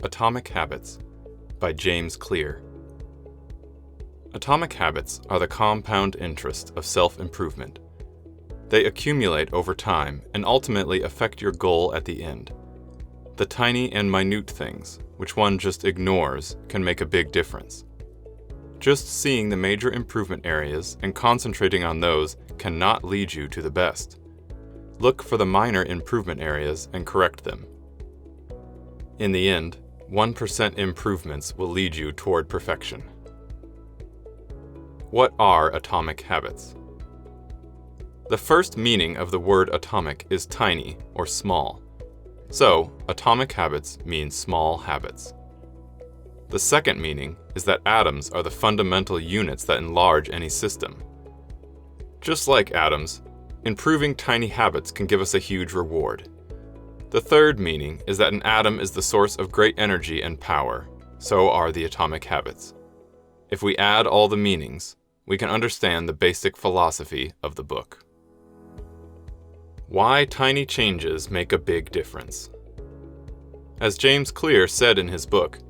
Atomic Habits by James Clear. Atomic habits are the compound interest of self-improvement. They accumulate over time and ultimately affect your goal at the end. The tiny and minute things, which one just ignores, can make a big difference. Just seeing the major improvement areas and concentrating on those cannot lead you to the best. Look for the minor improvement areas and correct them. In the end, 1% improvements will lead you toward perfection. What are atomic habits? The first meaning of the word atomic is tiny or small. So, atomic habits mean small habits. The second meaning is that atoms are the fundamental units that enlarge any system. Just like atoms, improving tiny habits can give us a huge reward. The third meaning is that an atom is the source of great energy and power. So are the atomic habits. If we add all the meanings, we can understand the basic philosophy of the book. Why tiny changes make a big difference. As James Clear said in his book,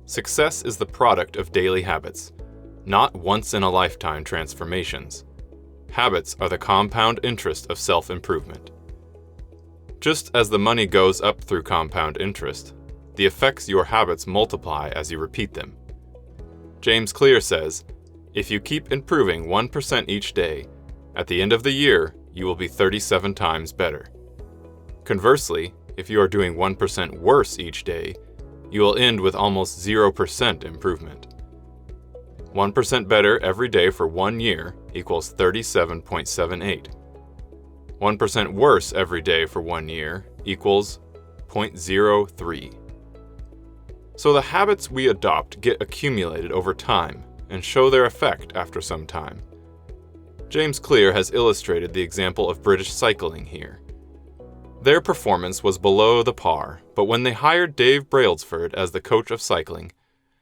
success is the product of daily habits, not once-in-a-lifetime transformations. Habits are the compound interest of self-improvement. Just as the money goes up through compound interest, the effects your habits multiply as you repeat them. James Clear says, if you keep improving 1% each day, at the end of the year, you will be 37 times better. Conversely, if you are doing 1% worse each day, you will end with almost 0% improvement. 1% better every day for 1 year equals 37.78. 1% worse every day for 1 year equals 0.03. So the habits we adopt get accumulated over time and show their effect after some time. James Clear has illustrated the example of British cycling here. Their performance was below the par, but when they hired Dave Brailsford as the coach of cycling,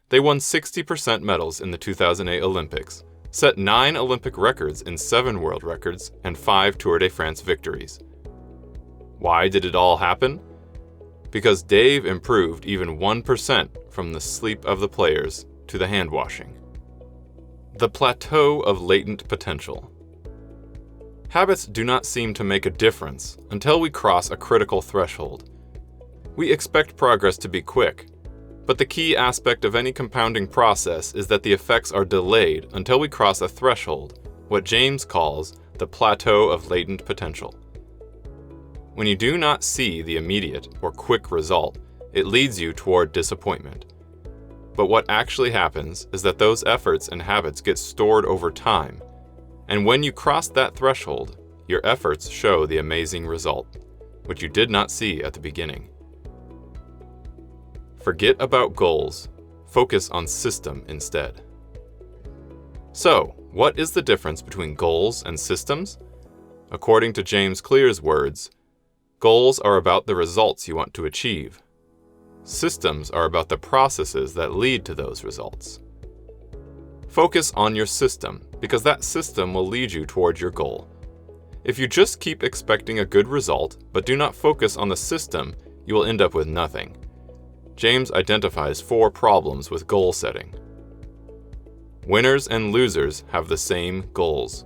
they won 60% medals in the 2008 Olympics, set 9 Olympic records in 7 world records, and 5 Tour de France victories. Why did it all happen? Because Dave improved even 1% from the sleep of the players to the hand washing. The plateau of latent potential. Habits do not seem to make a difference until we cross a critical threshold. We expect progress to be quick, but the key aspect of any compounding process is that the effects are delayed until we cross a threshold, what James calls the plateau of latent potential. When you do not see the immediate or quick result, it leads you toward disappointment. But what actually happens is that those efforts and habits get stored over time, and when you cross that threshold, your efforts show the amazing result, which you did not see at the beginning. Forget about goals. Focus on system instead. So, what is the difference between goals and systems? According to James Clear's words, goals are about the results you want to achieve. Systems are about the processes that lead to those results. Focus on your system, because that system will lead you toward your goal. If you just keep expecting a good result, but do not focus on the system, you will end up with nothing. James identifies 4 problems with goal setting. Winners and losers have the same goals,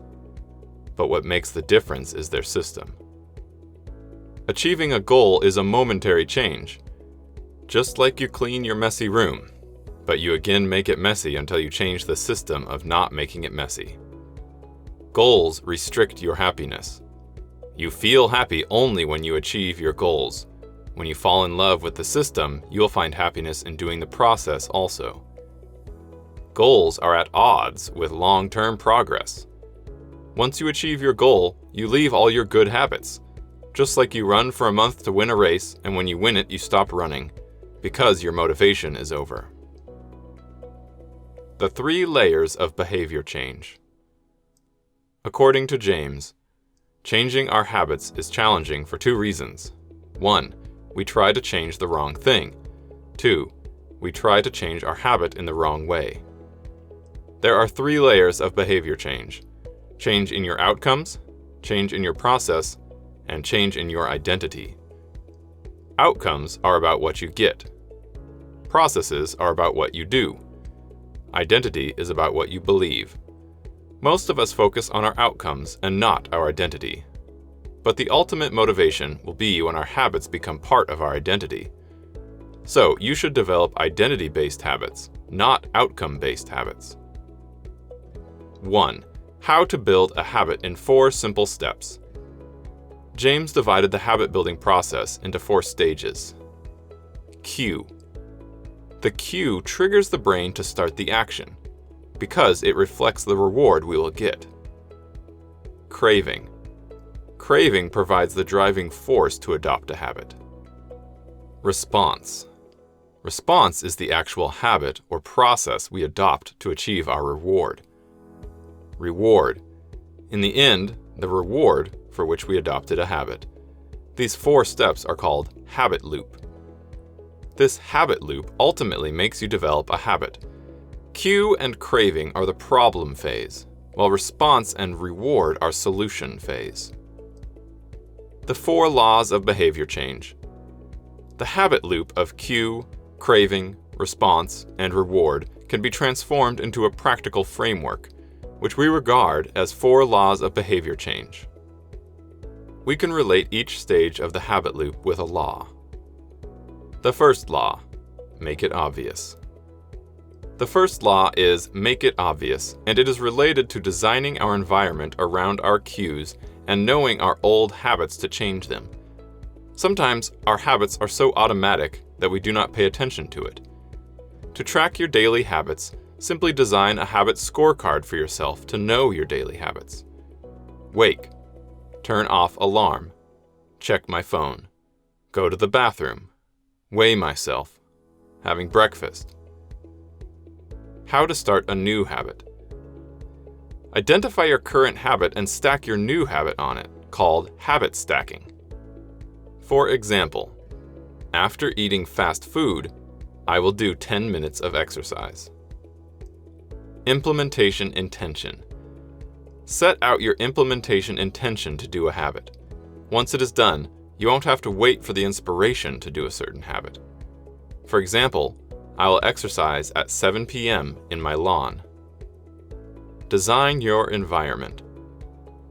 but what makes the difference is their system. Achieving a goal is a momentary change, just like you clean your messy room, but you again make it messy until you change the system of not making it messy. Goals restrict your happiness. You feel happy only when you achieve your goals. When you fall in love with the system, you will find happiness in doing the process also. Goals are at odds with long-term progress. Once you achieve your goal, you leave all your good habits. Just like you run for a month to win a race, and when you win it, you stop running, because your motivation is over. The 3 layers of behavior change. According to James, changing our habits is challenging for 2 reasons. 1, we try to change the wrong thing. 2, we try to change our habit in the wrong way. There are 3 layers of behavior change. Change in your outcomes, change in your process, and change in your identity. Outcomes are about what you get. Processes are about what you do. Identity is about what you believe. Most of us focus on our outcomes and not our identity. But the ultimate motivation will be when our habits become part of our identity. So you should develop identity-based habits, not outcome-based habits. 1. How to build a habit in 4 simple steps. James divided the habit-building process into 4 stages. Cue. The cue triggers the brain to start the action, because it reflects the reward we will get. Craving. Craving provides the driving force to adopt a habit. Response. Response is the actual habit or process we adopt to achieve our reward. Reward. In the end, the reward for which we adopted a habit. These 4 steps are called habit loop. This habit loop ultimately makes you develop a habit. Cue and craving are the problem phase, while response and reward are solution phase. The 4 laws of behavior change. The habit loop of cue, craving, response, and reward can be transformed into a practical framework, which we regard as 4 laws of behavior change. We can relate each stage of the habit loop with a law. The first law, make it obvious. The first law is make it obvious, and it is related to designing our environment around our cues and knowing our old habits to change them. Sometimes our habits are so automatic that we do not pay attention to it. To track your daily habits, simply design a habit scorecard for yourself to know your daily habits. Wake. Turn off alarm. Check my phone. Go to the bathroom. Weigh myself. Having breakfast. How to start a new habit. Identify your current habit and stack your new habit on it, called habit stacking. For example, after eating fast food, I will do 10 minutes of exercise. Implementation intention. Set out your implementation intention to do a habit. Once it is done, you won't have to wait for the inspiration to do a certain habit. For example, I will exercise at 7 p.m. in my lawn. Design your environment.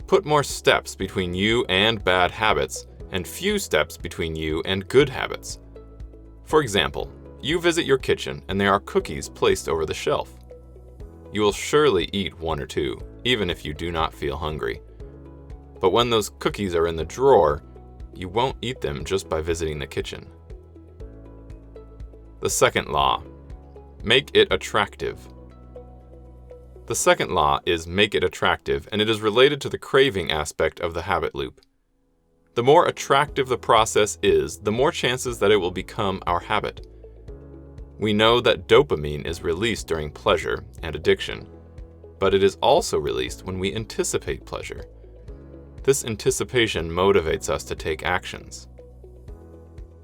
Put more steps between you and bad habits and few steps between you and good habits. For example, you visit your kitchen and there are cookies placed over the shelf. You will surely eat 1 or 2, even if you do not feel hungry. But when those cookies are in the drawer, you won't eat them just by visiting the kitchen. The second law, make it attractive. The second law is make it attractive, and it is related to the craving aspect of the habit loop. The more attractive the process is, the more chances that it will become our habit. We know that dopamine is released during pleasure and addiction, but it is also released when we anticipate pleasure. This anticipation motivates us to take actions.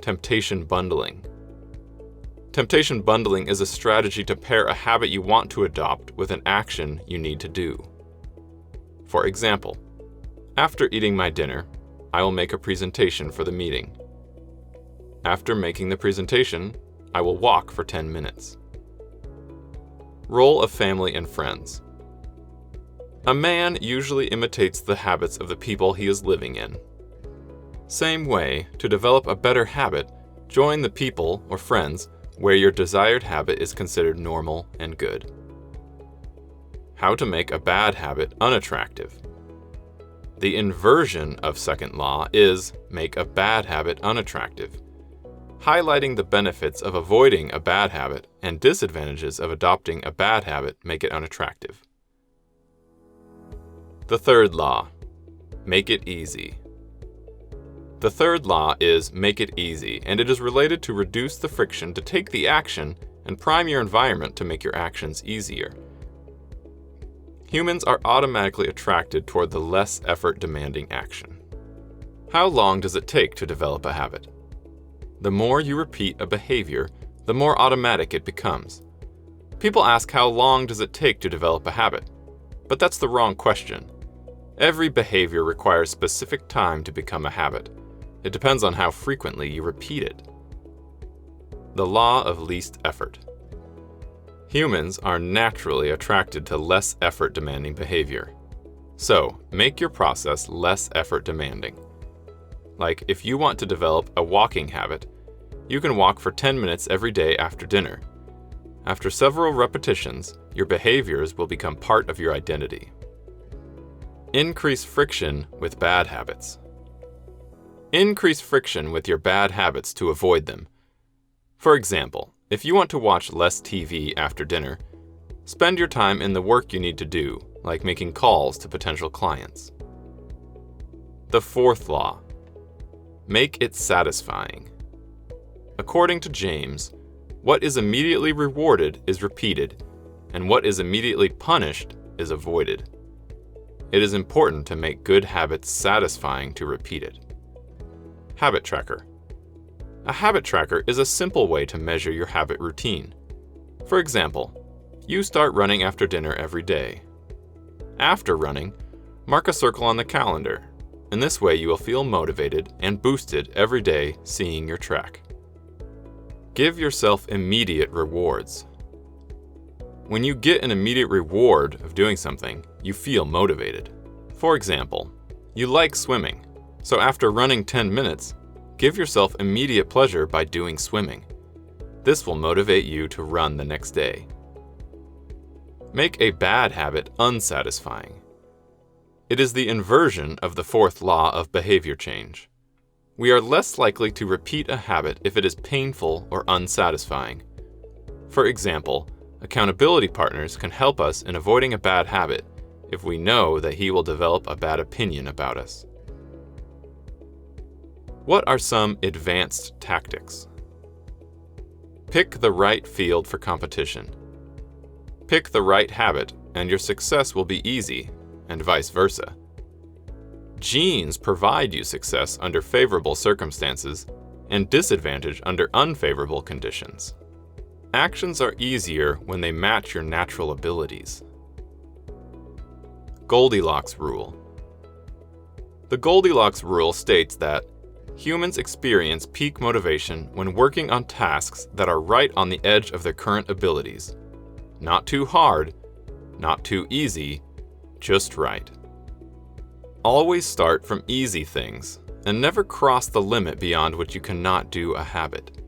Temptation bundling. Temptation bundling is a strategy to pair a habit you want to adopt with an action you need to do. For example, after eating my dinner, I will make a presentation for the meeting. After making the presentation, I will walk for 10 minutes. Role of family and friends. A man usually imitates the habits of the people he is living in. Same way, to develop a better habit, join the people or friends where your desired habit is considered normal and good. How to make a bad habit unattractive. The inversion of second law is make a bad habit unattractive, highlighting the benefits of avoiding a bad habit and disadvantages of adopting a bad habit make it unattractive. The third law, make it easy. The third law is make it easy, and it is related to reduce the friction to take the action and prime your environment to make your actions easier. Humans are automatically attracted toward the less effort-demanding action. How long does it take to develop a habit? The more you repeat a behavior, the more automatic it becomes. People ask how long does it take to develop a habit, but that's the wrong question. Every behavior requires specific time to become a habit. It depends on how frequently you repeat it. The law of least effort. Humans are naturally attracted to less effort-demanding behavior. So, make your process less effort-demanding. Like, if you want to develop a walking habit, you can walk for 10 minutes every day after dinner. After several repetitions, your behaviors will become part of your identity. Increase friction with bad habits. Increase friction with your bad habits to avoid them. For example, if you want to watch less TV after dinner, spend your time in the work you need to do, like making calls to potential clients. The fourth law. Make it satisfying. According to James, what is immediately rewarded is repeated, and what is immediately punished is avoided. It is important to make good habits satisfying to repeat it. Habit tracker. A habit tracker is a simple way to measure your habit routine. For example, you start running after dinner every day. After running, mark a circle on the calendar. In this way, you will feel motivated and boosted every day seeing your track. Give yourself immediate rewards. When you get an immediate reward of doing something, you feel motivated. For example, you like swimming, so after running 10 minutes, give yourself immediate pleasure by doing swimming. This will motivate you to run the next day. Make a bad habit unsatisfying. It is the inversion of the fourth law of behavior change. We are less likely to repeat a habit if it is painful or unsatisfying. For example, accountability partners can help us in avoiding a bad habit if we know that he will develop a bad opinion about us. What are some advanced tactics? Pick the right field for competition. Pick the right habit, and your success will be easy, and vice versa. Genes provide you success under favorable circumstances and disadvantage under unfavorable conditions. Actions are easier when they match your natural abilities. Goldilocks Rule. The Goldilocks Rule states that humans experience peak motivation when working on tasks that are right on the edge of their current abilities. Not too hard, not too easy, just right. Always start from easy things and never cross the limit beyond which you cannot do a habit.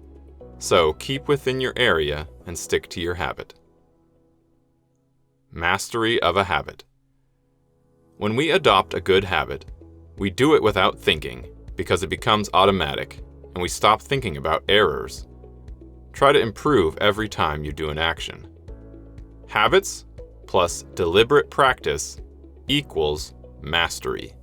So keep within your area and stick to your habit. Mastery of a habit. When we adopt a good habit, we do it without thinking because it becomes automatic and we stop thinking about errors. Try to improve every time you do an action. Habits plus deliberate practice equals mastery.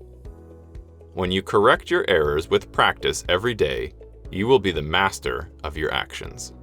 When you correct your errors with practice every day, you will be the master of your actions.